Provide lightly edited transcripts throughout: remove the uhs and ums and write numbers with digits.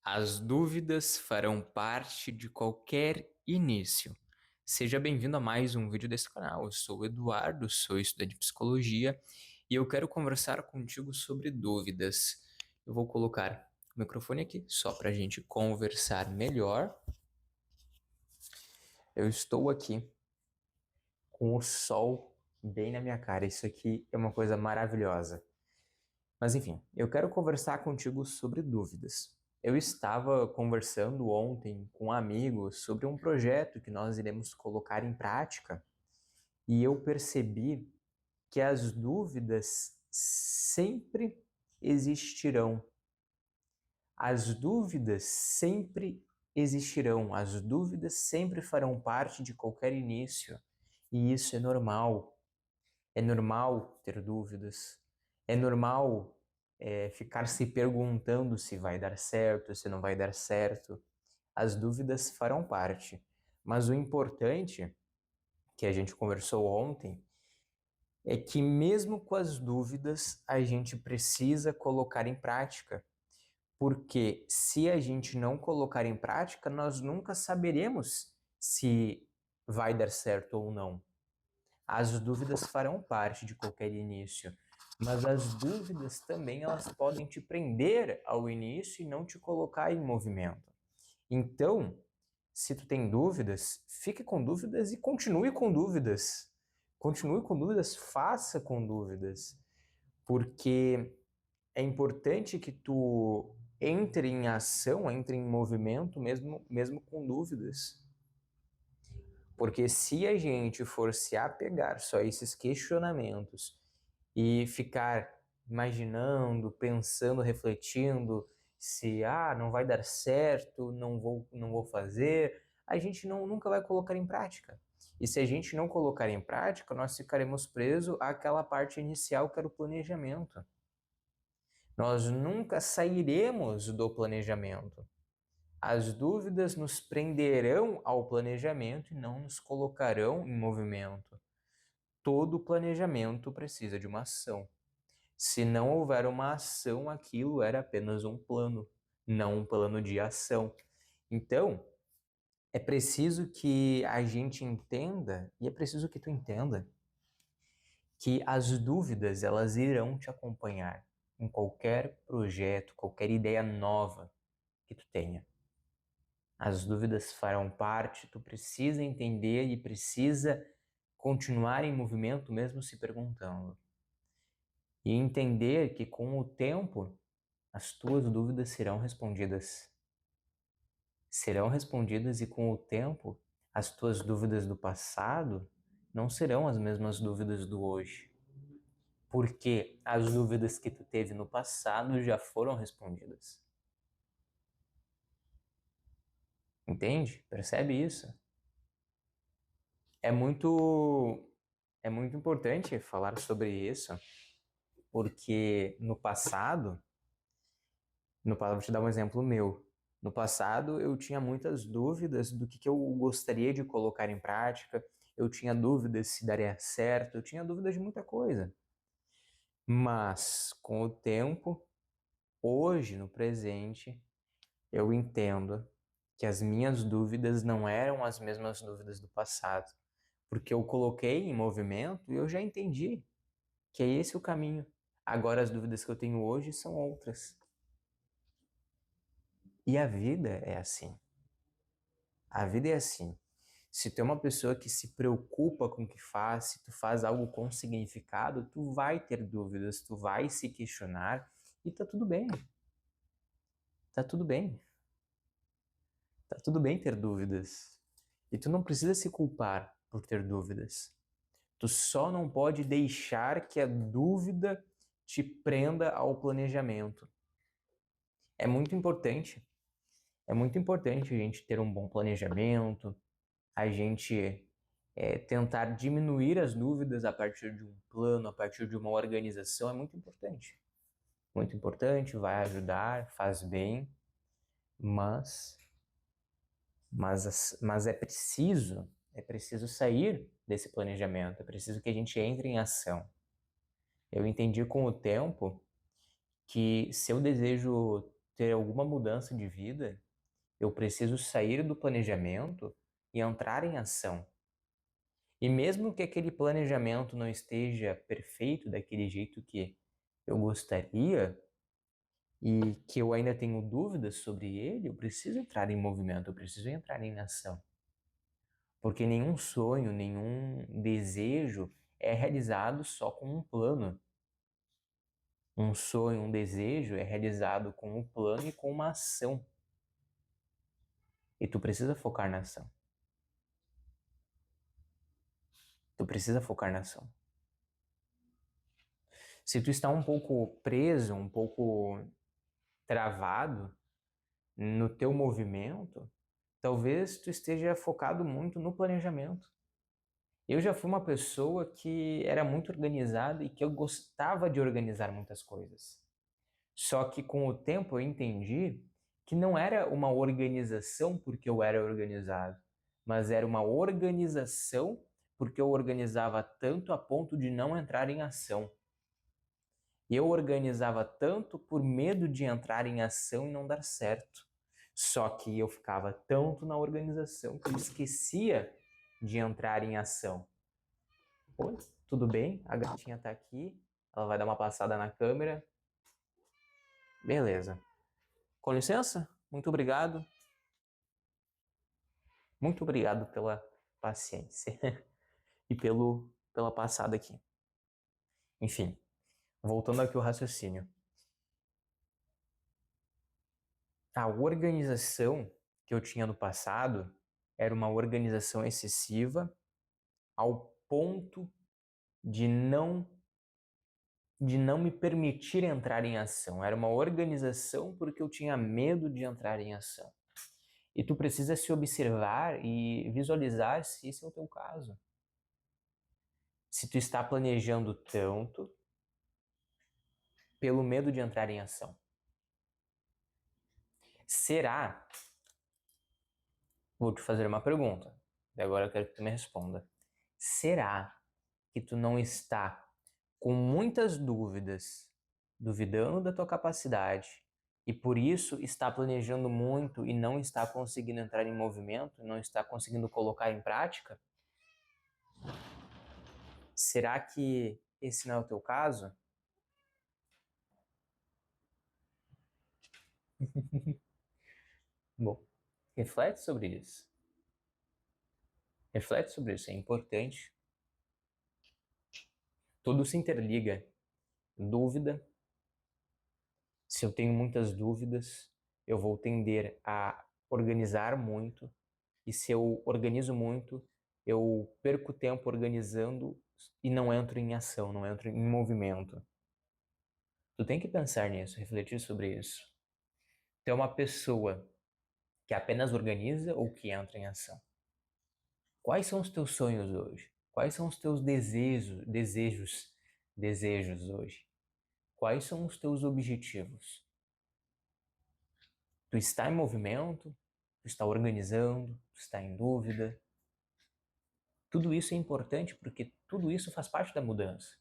As dúvidas farão parte de qualquer início. Seja bem-vindo a mais um vídeo desse canal. Eu sou o Eduardo, sou estudante de psicologia e eu quero conversar contigo sobre dúvidas. Eu vou colocar o microfone aqui só para a gente conversar melhor. Eu estou aqui com o sol bem na minha cara. Isso aqui é uma coisa maravilhosa. Mas enfim, eu quero conversar contigo sobre dúvidas. Eu estava conversando ontem com amigos sobre um projeto que nós iremos colocar em prática e eu percebi que as dúvidas sempre existirão. As dúvidas sempre existirão, as dúvidas sempre farão parte de qualquer início e isso é normal. É normal ter dúvidas, é normal ficar se perguntando se vai dar certo, se não vai dar certo. As dúvidas farão parte, mas o importante, que a gente conversou ontem, é que mesmo com as dúvidas, a gente precisa colocar em prática, porque se a gente não colocar em prática, nós nunca saberemos se vai dar certo ou não. As dúvidas farão parte de qualquer início, mas as dúvidas também elas podem te prender ao início e não te colocar em movimento. Então, se tu tem dúvidas, fique com dúvidas e continue com dúvidas. Continue com dúvidas, faça com dúvidas, porque é importante que tu entre em ação, entre em movimento mesmo com dúvidas. Porque se a gente for se apegar só a esses questionamentos e ficar imaginando, pensando, refletindo se não vai dar certo, não vou fazer, a gente nunca vai colocar em prática. E se a gente não colocar em prática, nós ficaremos presos àquela parte inicial que era o planejamento. Nós nunca sairemos do planejamento. As dúvidas nos prenderão ao planejamento e não nos colocarão em movimento. Todo planejamento precisa de uma ação. Se não houver uma ação, aquilo era apenas um plano, não um plano de ação. Então, é preciso que a gente entenda, e é preciso que tu entenda, que as dúvidas elas irão te acompanhar em qualquer projeto, qualquer ideia nova que tu tenha. As dúvidas farão parte, tu precisa entender e precisa continuar em movimento mesmo se perguntando. E entender que com o tempo as tuas dúvidas serão respondidas. Serão respondidas e com o tempo as tuas dúvidas do passado não serão as mesmas dúvidas do hoje. Porque as dúvidas que tu teve no passado já foram respondidas. Entende? Percebe isso? É muito É muito importante falar sobre isso, porque vou te dar um exemplo meu. No passado, eu tinha muitas dúvidas do que eu gostaria de colocar em prática, eu tinha dúvidas se daria certo, eu tinha dúvidas de muita coisa. Mas, com o tempo, hoje, no presente, eu entendo que as minhas dúvidas não eram as mesmas dúvidas do passado, porque eu coloquei em movimento e eu já entendi que é esse o caminho. Agora as dúvidas que eu tenho hoje são outras. E a vida é assim. A vida é assim. Se tu é uma pessoa que se preocupa com o que faz, se tu faz algo com significado, tu vai ter dúvidas, tu vai se questionar e tá tudo bem. Tá tudo bem. Tá tudo bem ter dúvidas. E tu não precisa se culpar por ter dúvidas. Tu só não pode deixar que a dúvida te prenda ao planejamento. É muito importante É muito importante a gente ter um bom planejamento, a gente tentar diminuir as dúvidas a partir de um plano, a partir de uma organização, é muito importante. Muito importante, vai ajudar, faz bem, mas, mas é preciso sair desse planejamento, é preciso que a gente entre em ação. Eu entendi com o tempo que se eu desejo ter alguma mudança de vida, eu preciso sair do planejamento e entrar em ação. E mesmo que aquele planejamento não esteja perfeito daquele jeito que eu gostaria e que eu ainda tenho dúvidas sobre ele, eu preciso entrar em movimento, eu preciso entrar em ação. Porque nenhum sonho, nenhum desejo é realizado só com um plano. Um sonho, um desejo é realizado com um plano e com uma ação. E tu precisa focar na ação. Tu precisa focar na ação. Se tu está um pouco preso, um pouco travado no teu movimento, talvez tu esteja focado muito no planejamento. Eu já fui uma pessoa que era muito organizada e que eu gostava de organizar muitas coisas. Só que com o tempo eu entendi que não era uma organização porque eu era organizado, mas era uma organização porque eu organizava tanto a ponto de não entrar em ação. E eu organizava tanto por medo de entrar em ação e não dar certo. Só que eu ficava tanto na organização que eu esquecia de entrar em ação. Oi, tudo bem? A gatinha tá aqui. Ela vai dar uma passada na câmera. Beleza. Com licença, muito obrigado. Muito obrigado pela paciência e pela passada aqui. Enfim, voltando aqui ao raciocínio. A organização que eu tinha no passado era uma organização excessiva ao ponto de não me permitir entrar em ação. Era uma organização porque eu tinha medo de entrar em ação. E tu precisa se observar e visualizar se esse é o teu caso. Se tu está planejando tanto pelo medo de entrar em ação. Será? Vou te fazer uma pergunta. E agora eu quero que tu me responda. Será que tu não está com muitas dúvidas, duvidando da tua capacidade, e por isso está planejando muito e não está conseguindo entrar em movimento, não está conseguindo colocar em prática? Será que esse não é o teu caso? Bom, reflete sobre isso. Reflete sobre isso, é importante. Tudo se interliga. Dúvida. Se eu tenho muitas dúvidas, eu vou tender a organizar muito. E se eu organizo muito, eu perco tempo organizando e não entro em ação, não entro em movimento. Tu tem que pensar nisso, refletir sobre isso. Tu é uma pessoa que apenas organiza ou que entra em ação? Quais são os teus sonhos hoje? Quais são os teus desejos hoje? Quais são os teus objetivos? Tu está em movimento? Tu está organizando? Tu está em dúvida? Tudo isso é importante porque tudo isso faz parte da mudança.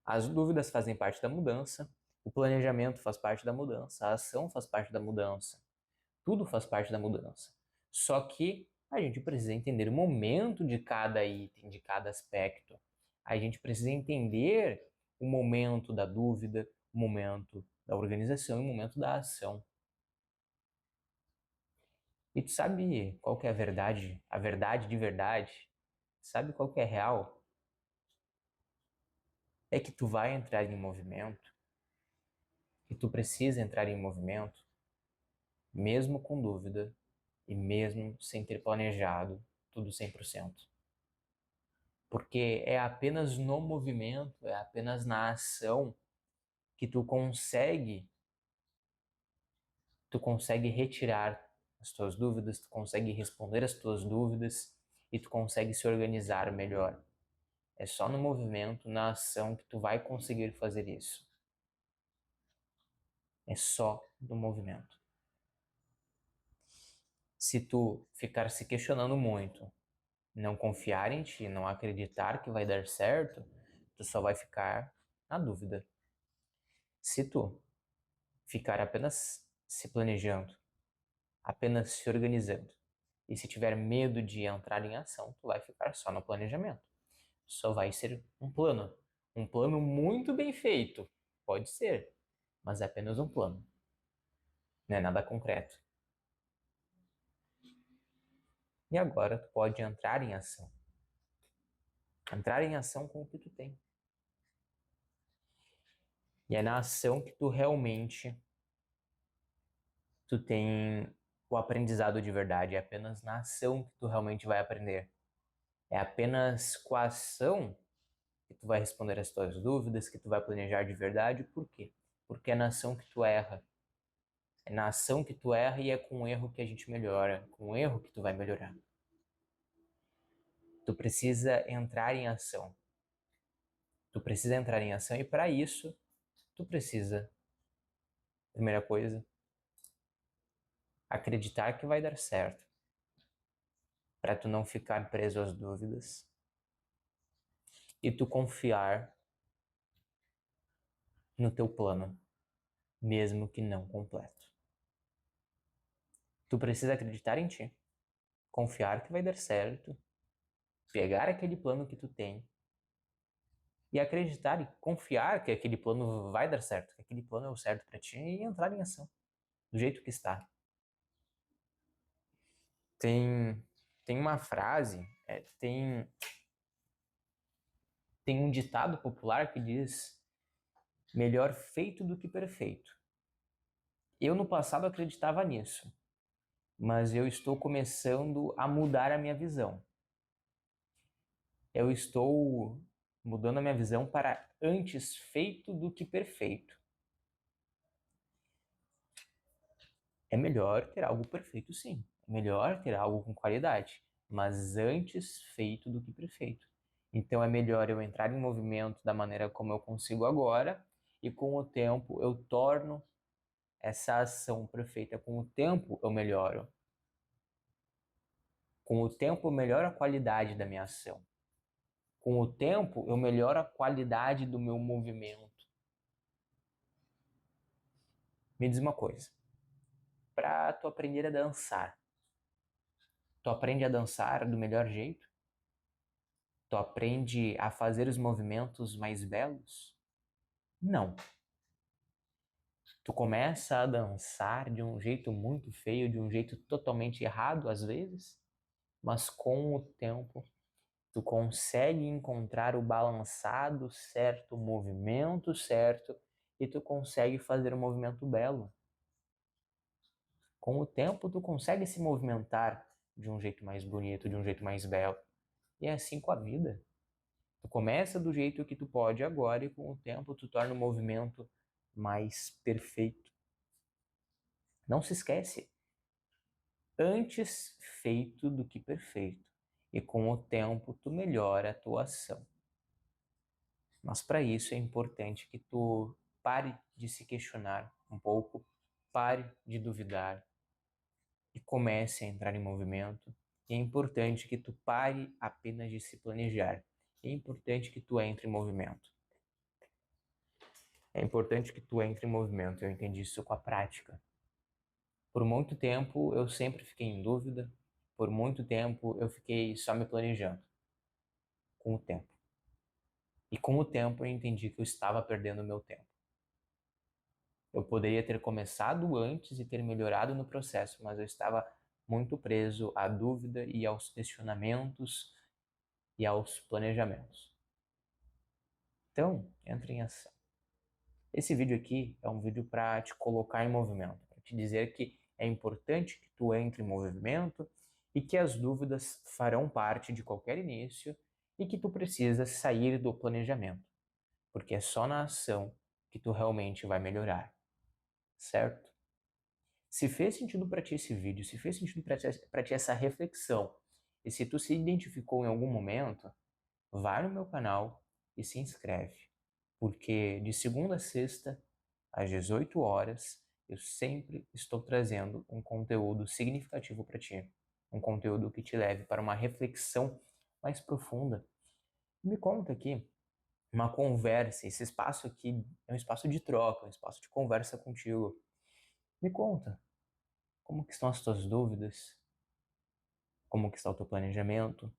As dúvidas fazem parte da mudança, o planejamento faz parte da mudança, a ação faz parte da mudança. Tudo faz parte da mudança. Só que a gente precisa entender o momento de cada item, de cada aspecto. A gente precisa entender o momento da dúvida, o momento da organização e o momento da ação. E tu sabe qual que é a verdade? A verdade de verdade? Sabe qual que é real? É que tu vai entrar em movimento, que tu precisa entrar em movimento, mesmo com dúvida e mesmo sem ter planejado tudo 100%. Porque é apenas no movimento, é apenas na ação que tu consegue retirar as tuas dúvidas, tu consegue responder as tuas dúvidas e tu consegue se organizar melhor. É só no movimento, na ação que tu vai conseguir fazer isso. É só no movimento. Se tu ficar se questionando muito, não confiar em ti, não acreditar que vai dar certo, tu só vai ficar na dúvida. Se tu ficar apenas se planejando, apenas se organizando. E se tiver medo de entrar em ação, tu vai ficar só no planejamento. Só vai ser um plano muito bem feito, pode ser, mas é apenas um plano, não é nada concreto. E agora tu pode entrar em ação. Entrar em ação com o que tu tem. E é na ação que tu realmente tu tem o aprendizado de verdade. É apenas na ação que tu realmente vai aprender. É apenas com a ação que tu vai responder as tuas dúvidas, que tu vai planejar de verdade. Por quê? Porque é na ação que tu erra. É na ação que tu erra e é com o erro que a gente melhora. Com o erro que tu vai melhorar. Tu precisa entrar em ação. Tu precisa entrar em ação e para isso tu precisa, primeira coisa, acreditar que vai dar certo. Para tu não ficar preso às dúvidas. E tu confiar no teu plano, mesmo que não completo. Tu precisa acreditar em ti, confiar que vai dar certo, pegar aquele plano que tu tem e acreditar e confiar que aquele plano vai dar certo, que aquele plano é o certo para ti e entrar em ação, do jeito que está. Tem uma frase, tem um ditado popular que diz: melhor feito do que perfeito. Eu no passado acreditava nisso, mas eu estou começando a mudar a minha visão. Eu estou mudando a minha visão para antes feito do que perfeito. É melhor ter algo perfeito, sim. É melhor ter algo com qualidade, mas antes feito do que perfeito. Então é melhor eu entrar em movimento da maneira como eu consigo agora e com o tempo eu torno essa ação perfeita. Com o tempo eu melhoro. Com o tempo eu melhoro a qualidade da minha ação. Com o tempo eu melhoro a qualidade do meu movimento. Me diz uma coisa. Para tu aprender a dançar, tu aprende a dançar do melhor jeito? Tu aprende a fazer os movimentos mais belos? Não. Tu começa a dançar de um jeito muito feio, de um jeito totalmente errado às vezes, mas com o tempo tu consegue encontrar o balançado certo, o movimento certo e tu consegue fazer um movimento belo. Com o tempo tu consegue se movimentar de um jeito mais bonito, de um jeito mais belo. E é assim com a vida. Tu começa do jeito que tu pode agora e com o tempo tu torna o movimento mais perfeito. Não se esquece, antes feito do que perfeito. E com o tempo tu melhora a tua ação. Mas para isso é importante que tu pare de se questionar um pouco, pare de duvidar e comece a entrar em movimento. E é importante que tu pare apenas de se planejar. É importante que tu entre em movimento. É importante que tu entre em movimento. Eu entendi isso com a prática. Por muito tempo eu sempre fiquei em dúvida. Por muito tempo eu fiquei só me planejando. Com o tempo. E com o tempo eu entendi que eu estava perdendo o meu tempo. Eu poderia ter começado antes e ter melhorado no processo, mas eu estava muito preso à dúvida e aos questionamentos e aos planejamentos. Então, entre em ação. Esse vídeo aqui é um vídeo para te colocar em movimento, para te dizer que é importante que tu entre em movimento e que as dúvidas farão parte de qualquer início e que tu precisa sair do planejamento, porque é só na ação que tu realmente vai melhorar, certo? Se fez sentido para ti esse vídeo, se fez sentido para ti essa reflexão, e se tu se identificou em algum momento, vai no meu canal e se inscreve, porque de segunda a sexta, às 18 horas, eu sempre estou trazendo um conteúdo significativo para ti, um conteúdo que te leve para uma reflexão mais profunda. Me conta aqui uma conversa. Esse espaço aqui é um espaço de troca, um espaço de conversa contigo. Me conta, como que estão as tuas dúvidas? Como que está o teu planejamento?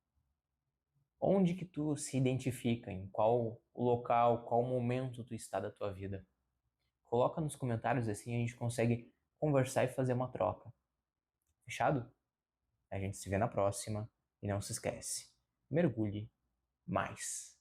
Onde que tu se identifica? Em qual local, qual momento tu está da tua vida? Coloca nos comentários assim a gente consegue conversar e fazer uma troca. Fechado? A gente se vê na próxima e não se esquece. Mergulhe mais.